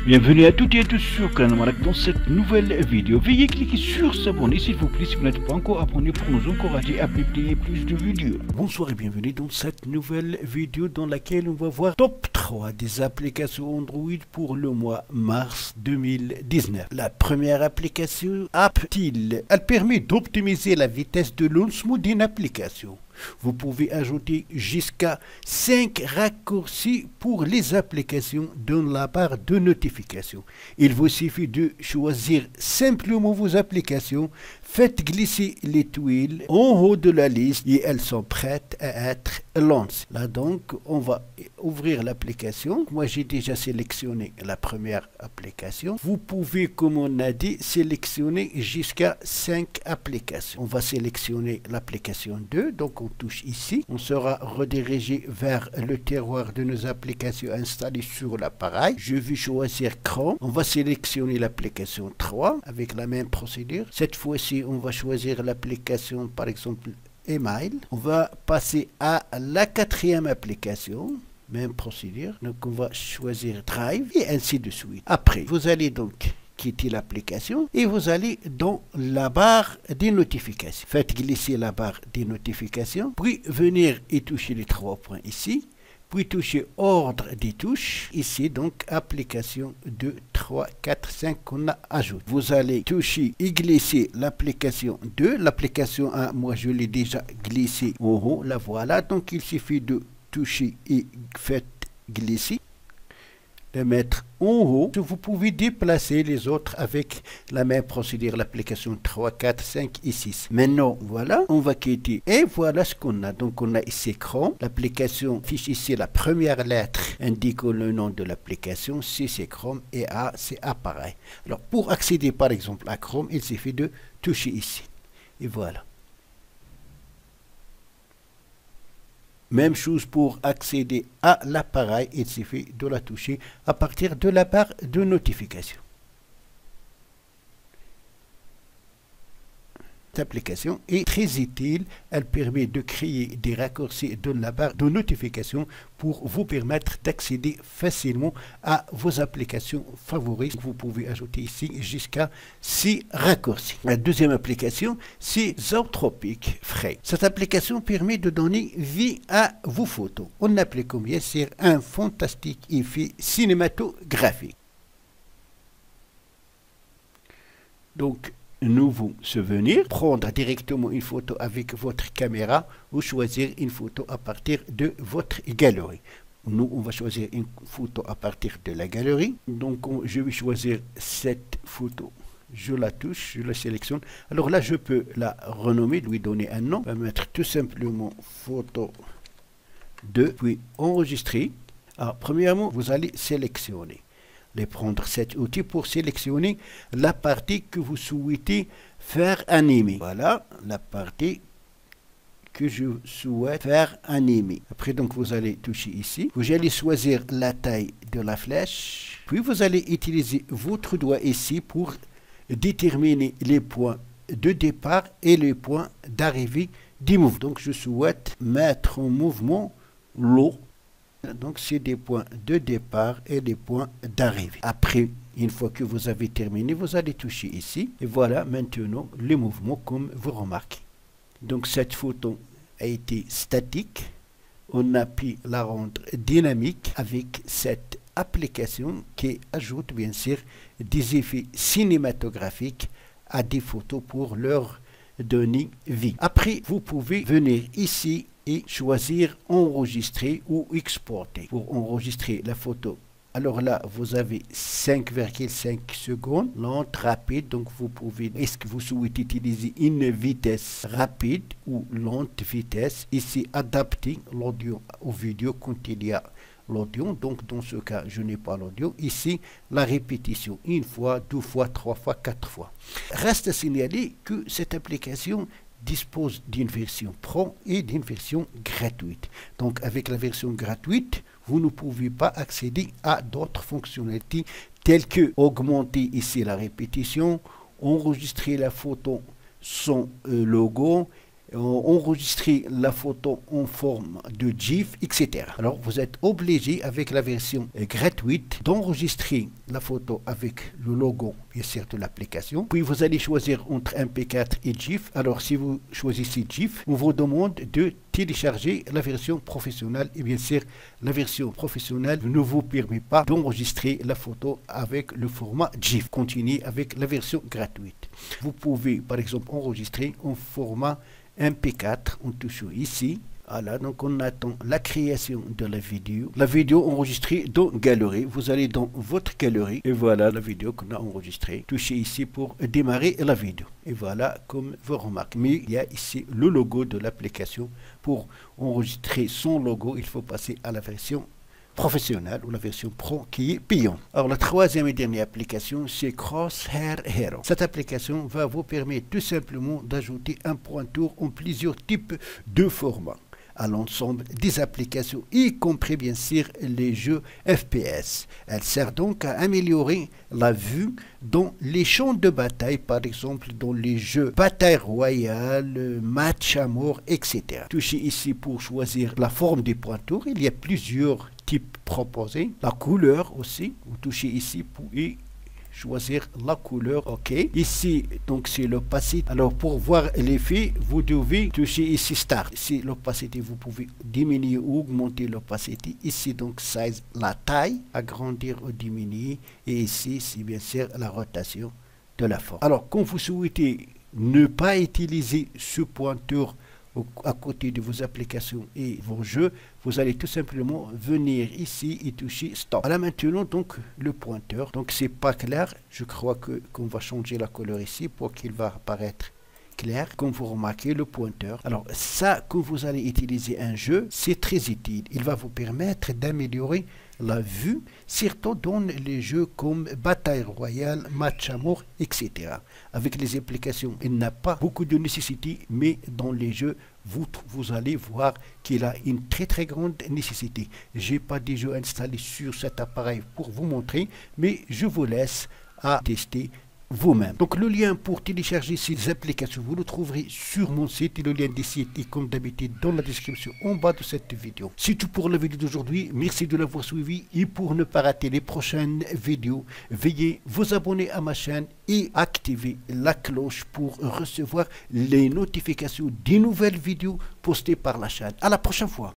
Bienvenue à toutes et à tous sur Canamarak dans cette nouvelle vidéo. Veuillez cliquer sur s'abonner s'il vous plaît si vous n'êtes pas encore abonné pour nous encourager à publier plus de vidéos. Bonsoir et bienvenue dans cette nouvelle vidéo dans laquelle on va voir top 3 des applications Android pour le mois mars 2019. La première application, AppTil, elle permet d'optimiser la vitesse de lancement d'une application. Vous pouvez ajouter jusqu'à 5 raccourcis pour les applications dans la barre de notification. Il vous suffit de choisir simplement vos applications, faites glisser les tuiles en haut de la liste et elles sont prêtes à être lancées. Là donc, on va ouvrir l'application. Moi, j'ai déjà sélectionné la première application. Vous pouvez, comme on a dit, sélectionner jusqu'à 5 applications. On va sélectionner l'application 2, donc on touche ici. On sera redirigé vers le tiroir de nos applications installées sur l'appareil. Je vais choisir Chrome. On va sélectionner l'application 3 avec la même procédure. Cette fois-ci, on va choisir l'application, par exemple, Email. On va passer à la 4e application. Même procédure. Donc, on va choisir Drive et ainsi de suite. Après, vous allez donc quitter l'application et vous allez dans la barre des notifications. Faites glisser la barre des notifications, puis venir et toucher les 3 points ici, puis toucher ordre des touches, ici donc application 2, 3, 4, 5 qu'on a ajouté. Vous allez toucher et glisser l'application 2, l'application 1, moi je l'ai déjà glissé en haut, la voilà, donc il suffit de toucher et faites glisser. De mettre en haut, vous pouvez déplacer les autres avec la même procédure, l'application 3, 4, 5 et 6. Maintenant, voilà, on va quitter et voilà ce qu'on a. Donc, on a ici Chrome. L'application affiche ici la première lettre indiquant le nom de l'application. C, c'est Chrome et A, c'est appareil. Alors, pour accéder par exemple à Chrome, il suffit de toucher ici. Et voilà. Même chose pour accéder à l'appareil, il suffit de la toucher à partir de la barre de notification. Cette application est très utile, elle permet de créer des raccourcis dans la barre de notification pour vous permettre d'accéder facilement à vos applications favorites. Vous pouvez ajouter ici jusqu'à 6 raccourcis. La deuxième application, c'est Zoetropic Frame. Cette application permet de donner vie à vos photos en appliquant bien sûr un fantastique effet cinématographique. Donc, nouveau souvenir, prendre directement une photo avec votre caméra ou choisir une photo à partir de votre galerie. Nous, on va choisir une photo à partir de la galerie. Donc, je vais choisir cette photo. Je la touche, je la sélectionne. Alors là, je peux la renommer, lui donner un nom. On va mettre tout simplement photo 2, puis enregistrer. Alors, premièrement, vous allez sélectionner. Prendre cet outil pour sélectionner la partie que vous souhaitez faire animer. Voilà la partie que je souhaite faire animer. Après, donc, vous allez toucher ici. Vous allez choisir la taille de la flèche. Puis, vous allez utiliser votre doigt ici pour déterminer les points de départ et les points d'arrivée du mouvement. Donc, je souhaite mettre en mouvement l'eau. Donc, c'est des points de départ et des points d'arrivée. Après, une fois que vous avez terminé, vous allez toucher ici. Et voilà maintenant le mouvement comme vous remarquez. Donc, cette photo a été statique. On a pu la rendre dynamique avec cette application qui ajoute bien sûr des effets cinématographiques à des photos pour leur donner vie. Après, vous pouvez venir ici et choisir enregistrer ou exporter. Pour enregistrer la photo, alors là, vous avez 5,5 secondes, lente, rapide, donc vous pouvez, est-ce que vous souhaitez utiliser une vitesse rapide ou lente vitesse? Ici, adapter l'audio aux vidéos quand il y a l'audio, donc dans ce cas, je n'ai pas l'audio. Ici, la répétition, 1 fois, 2 fois, 3 fois, 4 fois. Reste à signaler que cette application dispose d'une version pro et d'une version gratuite. Donc, avec la version gratuite, vous ne pouvez pas accéder à d'autres fonctionnalités telles que augmenter ici la répétition, enregistrer la photo sans logo, enregistrer la photo en forme de GIF, etc. Alors vous êtes obligé avec la version gratuite d'enregistrer la photo avec le logo bien sûr de l'application. Puis vous allez choisir entre MP4 et GIF. Alors si vous choisissez GIF, on vous demande de télécharger la version professionnelle et bien sûr la version professionnelle ne vous permet pas d'enregistrer la photo avec le format GIF. Continuez avec la version gratuite. Vous pouvez par exemple enregistrer en format MP4 en touchant ici. Voilà, donc on attend la création de la vidéo. La vidéo enregistrée dans Galerie. Vous allez dans votre galerie et voilà la vidéo qu'on a enregistrée. Touchez ici pour démarrer la vidéo. Et voilà, comme vous remarquez. Mais il y a ici le logo de l'application. Pour enregistrer son logo, il faut passer à la version professionnelle ou la version pro qui est payante. Alors la troisième et dernière application, c'est Crosshair Hero. Cette application va vous permettre tout simplement d'ajouter un pointeur en plusieurs types de formats à l'ensemble des applications, y compris bien sûr les jeux FPS. Elle sert donc à améliorer la vue dans les champs de bataille, par exemple dans les jeux bataille royale, match à mort, etc. Touchez ici pour choisir la forme des pointeurs. Il y a plusieurs types proposés. La couleur aussi. Vous touchez ici pour choisir la couleur. OK, ici donc c'est l'opacité. Alors pour voir l'effet, vous devez toucher ici start. Ici l'opacité, vous pouvez diminuer ou augmenter l'opacité. Ici donc size, la taille, agrandir ou diminuer, et ici c'est bien sûr la rotation de la forme. Alors quand vous souhaitez ne pas utiliser ce pointeur à côté de vos applications et vos jeux, vous allez tout simplement venir ici et toucher stop. Voilà maintenant donc le pointeur. Donc c'est pas clair, je crois qu'on va changer la couleur ici pour qu'il va apparaître clair. Comme vous remarquez le pointeur. Alors ça, quand vous allez utiliser un jeu, c'est très utile. Il va vous permettre d'améliorer la vue, surtout dans les jeux comme bataille royale, match à mort, etc. Avec les applications, il n'a pas beaucoup de nécessité, mais dans les jeux, vous allez voir qu'il a une très grande nécessité. J'ai pas de jeux installés sur cet appareil pour vous montrer, mais je vous laisse à tester vous-même. Donc le lien pour télécharger ces applications, vous le trouverez sur mon site, et le lien des sites est comme d'habitude dans la description en bas de cette vidéo. C'est tout pour la vidéo d'aujourd'hui. Merci de l'avoir suivi, et pour ne pas rater les prochaines vidéos, veuillez vous abonner à ma chaîne et activer la cloche pour recevoir les notifications des nouvelles vidéos postées par la chaîne. À la prochaine fois.